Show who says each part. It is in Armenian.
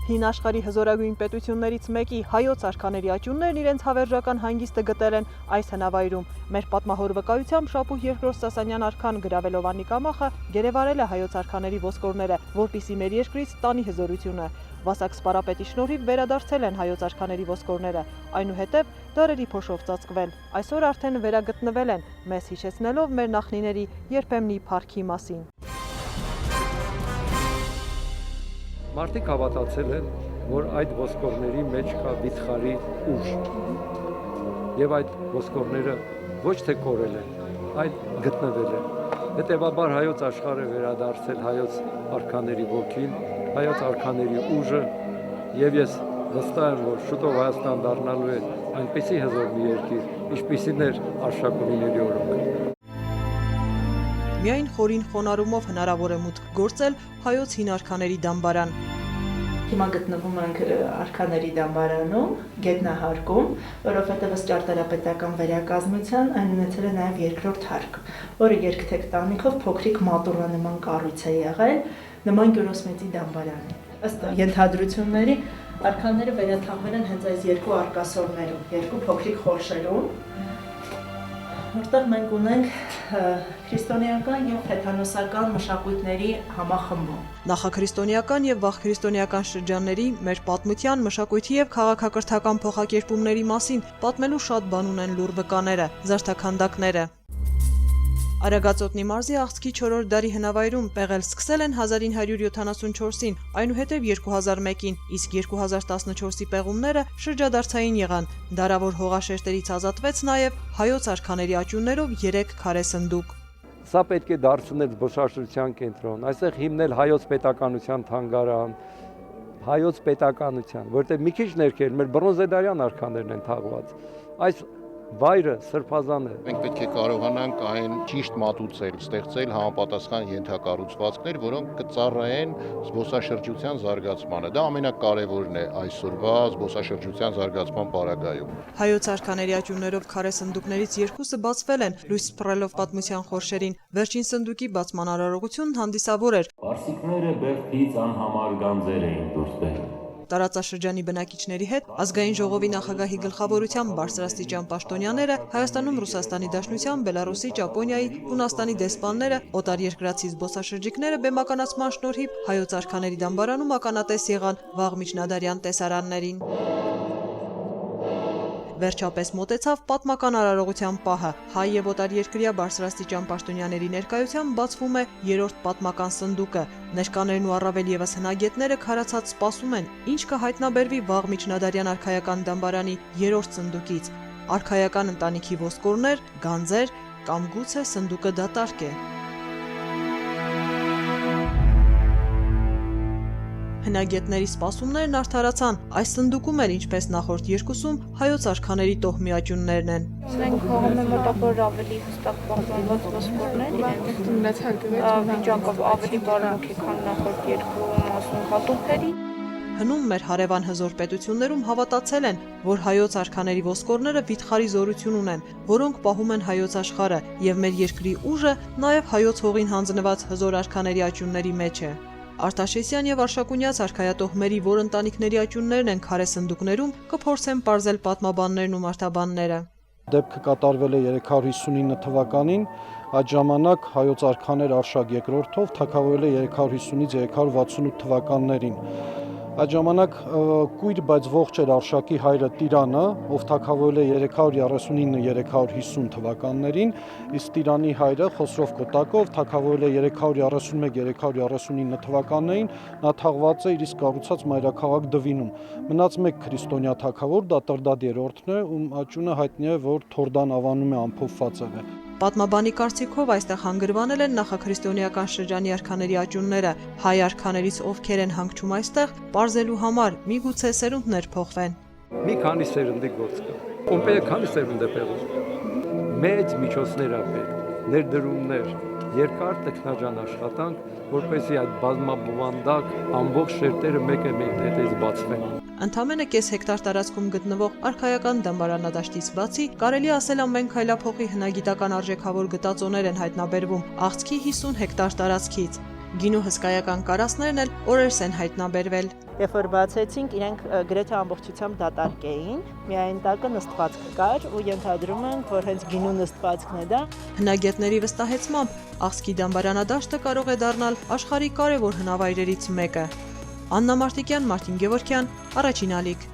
Speaker 1: Հին աշխարհի հզորագույն պետություններից մեկի հայոց արքաների աճյուններն իրենց հավերժական հանգիստը գտել են այս հնավայրում։ Մեր պատմահոր վկայությամբ Շապուհ II Սասանյան արքան գրավելով Աննիկամախը գերեվարել է հայոց արքաների ոսկորները, որպիսի մեր երկրից տանի հզորությունը։ Վասակ սպարապետի շնորհիվ վերադարձել են հայոց արքաների ոսկորները, այնուհետև դարերի փոշով ծածկվել։ Այսօր արդեն վերագտնվել են, մեզ հիշեցնելով մեր նախնիների երբեմնի փառքի մասին։
Speaker 2: Մարդիկ հավատացել են, որ այդ ոսկորների մեջ կա վիթխարի ուժ, եւ այդ ոսկորները ոչ թե կորել են, այլ գտնվել են։ Հետևաբար հայոց աշխարհը վերադարձել հայոց արքաների ոգին, հայոց արքաների ուժը, եւ ես վստահ եմ, որ շուտով Հայաստան դառնալու է այնպիսի հզոր մի երկիր, ինչպիսին էր Արշակունիների օրոք։
Speaker 1: Միայն խորին խոնարհումով հնարավոր է մուտք գործել հայոց հին արքաների դամբարան։
Speaker 3: Հիմա գտնվում ենք արքաների դամբարանում, գետնահարկում, որովհետև ըստ ճարտարապետական վերակազմության այն ունեցել է նաև երկրորդ հարկ, որը երկթեք տանիքով փոքրիկ մատուռանման կառույց է եղել, նման Գյուրոսմեծի դամբարանի։ Ըստ ենթադրությունների արքաները վերաթաղվել են հենց այս երկու արկասորներում, երկու փոքրիկ խորշերում, որտեղ մենք ունենք քրիստոնեական եւ հեթանոսական մշակույթների համախմբում։
Speaker 1: Նախաքրիստոնեական եւ վաղքրիստոնեական շրջանների մեր պատմության, մշակույթի եւ քաղաքակրթական փոխակերպումների մասին պատմելու շատ բան ունեն լուռ վկաները, զարդաքանդակները։ Արագածոտնի մարզի Աղցքի 4-րդ դարի հնավայրում պեղել սկսել են 1974-ին, այնուհետև 2001-ին, իսկ 2014-ի պեղումները շրջադարձային եղան։ Դարավոր հողաշերտերից ազատվեց նաև հայոց արքաների աճյուններով 3 քարե սնդուկ։
Speaker 2: Սա պետք է դարձնել զբոսաշրջության կենտրոն, այստեղ հիմնել հայոց պետականության թանգարան, հայոց պետականության, որտեղ մի քիչ ներքել մեր բրոնզեդարյան արքաներն են թաղված։ Այս վայրը սրբազան է։
Speaker 4: Մենք պետք է կարողանանք այն ճիշտ մատուցել, ստեղծել համապատասխան ենթակառուցվածքներ, որոնք կծառայեն զբոսաշրջության զարգացմանը։ Դա ամենակարևորն է այսօրվա զբոսաշրջության զարգացման պարագայում։
Speaker 1: Հայոց արքաների աճյուններով քարե սնդուկներից 2-ը բացվել են, լույս սփռելով պատմության խորշերին։ Վերջին սնդուկի բացման արարողությունն հանդիսավոր էր։
Speaker 5: Պարսիկները բերդից անհամար գանձեր էին դուրս բերել։
Speaker 1: Տարածաշրջանի բնակիչների հետ ազգային ժողովի նախագահի գլխավորությամբ բարձրաստիճան պաշտոնյաները, Հայաստանում Ռուսաստանի Դաշնության, Բելարուսի, Ճապոնիայի, Հունաստանի դեսպանները, օտարերկրացի զբոսաշրջիկները բեմականացման շնորհիվ հայոց արքաների դամբարանում ականատես եղան վաղ միջնադարյան տեսարաններին։ Վերջապես մոտեցավ պատմական արարողության պահը։ Հայ եւ օտարերկրյա բարձրաստիճան պաշտոնյաների ներկայությամբ բացվում է 3-րդ պատմական սնդուկը։ Ներկաներն ու առավել եւս հնագետները քարացած սպասում են, ինչ կհայտնաբերվի վաղ միջնադարյան արքայական դամբարանի 3-րդ սնդուկից։ Արքայական ընտանիքի ոսկորներ, գանձեր կամ գուցե սնդուկը դատարկ է։ Հնագետների սպասումներն արդարացան, այս սնդուկում էլ ինչպես նախորդ երկուսում հայոց արքաների տոհմի աճյուններն են։
Speaker 6: Մենք հողում եմ մոտավոր ավելի հստակ պահպանված ոսկորներ իրեն, վիճակով ավելի բարակ է, քան նախորդ երկու մասում հատուփերի։
Speaker 1: Հնում մեր հարևան հզոր պետություններում հավատացել են, որ հայոց արքաների ոսկորները վիթխարի զորություն ունեն, որոնք պահում են հայոց աշխարհը, եւ մեր երկրի ուժը նաեւ հայոց հողին հանձնված հզոր արքաների աճյունների մեջ է։ Արտաշեսյան եւ Արշակունյաց արքայատոհմերի, որ ընտանիքների աճյուններն են քարե սնդուկներում, կփորձեն պարզել պատմաբաններն ու մարդաբանները։
Speaker 7: Դեպքը կատարվել է 359 թվականին, այդ ժամանակ հայոց արքաներ Արշակ II-ով թագավորել է 350-ից 368 թվականներին։ Այդ ժամանակ կույր, բայց ողջ էր Արշակի հայրը Տիրանը, ով թագավորել է 339-350 թվականներին, իսկ Տիրանի հայրը Խոսրով Կոտակով թագավորել է 331-339 թվականներին, նա թաղված է իր իսկ կառուցած մայրաքաղաք Դվինում։ Մնաց մեկ քրիստոնյա թագավոր, դա Տրդատ III-ն է, ում աճյունը հայտնի է, որ Թորդան ավանում է ամփոփված եղել։
Speaker 1: Պատմաբանի կարծիքով այստեղ հանգրվանել են նախաքրիստոնեական շրջանի արքաների աճյունները, հայ արքաներից ովքեր են հանգչում այստեղ, պարզելու համար միգուցե սերունդներ փոխվեն։
Speaker 2: Մի քանի սերնդի գործ կա։ Պոմպեյը քանի սերունդ է պեղում։ Մեծ միջոցներ ա պետք, ներդրումներ, երկար տեխնաժան աշխատանք, որպեսզի այդ բազմաբովանդակ ամբողջ շերտերը մեկ հետևից բացվեն։
Speaker 1: Ընդամենը կես հեկտար տարածքում գտնվող արքայական դամբարանադաշտից բացի, կարելի ասել ամեն քայլափոխի հնագիտական արժեքավոր գտածոներ են հայտնաբերվում Աղցքի 50 հեկտար տարածքից։ Գինու հսկայական կարասներն էլ օրերս են հայտնաբերվել։
Speaker 3: Երբ որ բացեցինք, իրենք գրեթե ամբողջությամբ դատարկ էին, միայն տակը նստվածք կար ու ենթադրում ենք, որ հենց գինու նստվածքն է դա։
Speaker 1: Հնագետների վստահեցմամբ Աղսկի դամբարանադաշտը կարող է դառնալ աշխարհի կարևոր հնավայրերից մեկը։ Աննա Մարտիկյան, Մարտին Գևորգյան, Առաջին ալիք։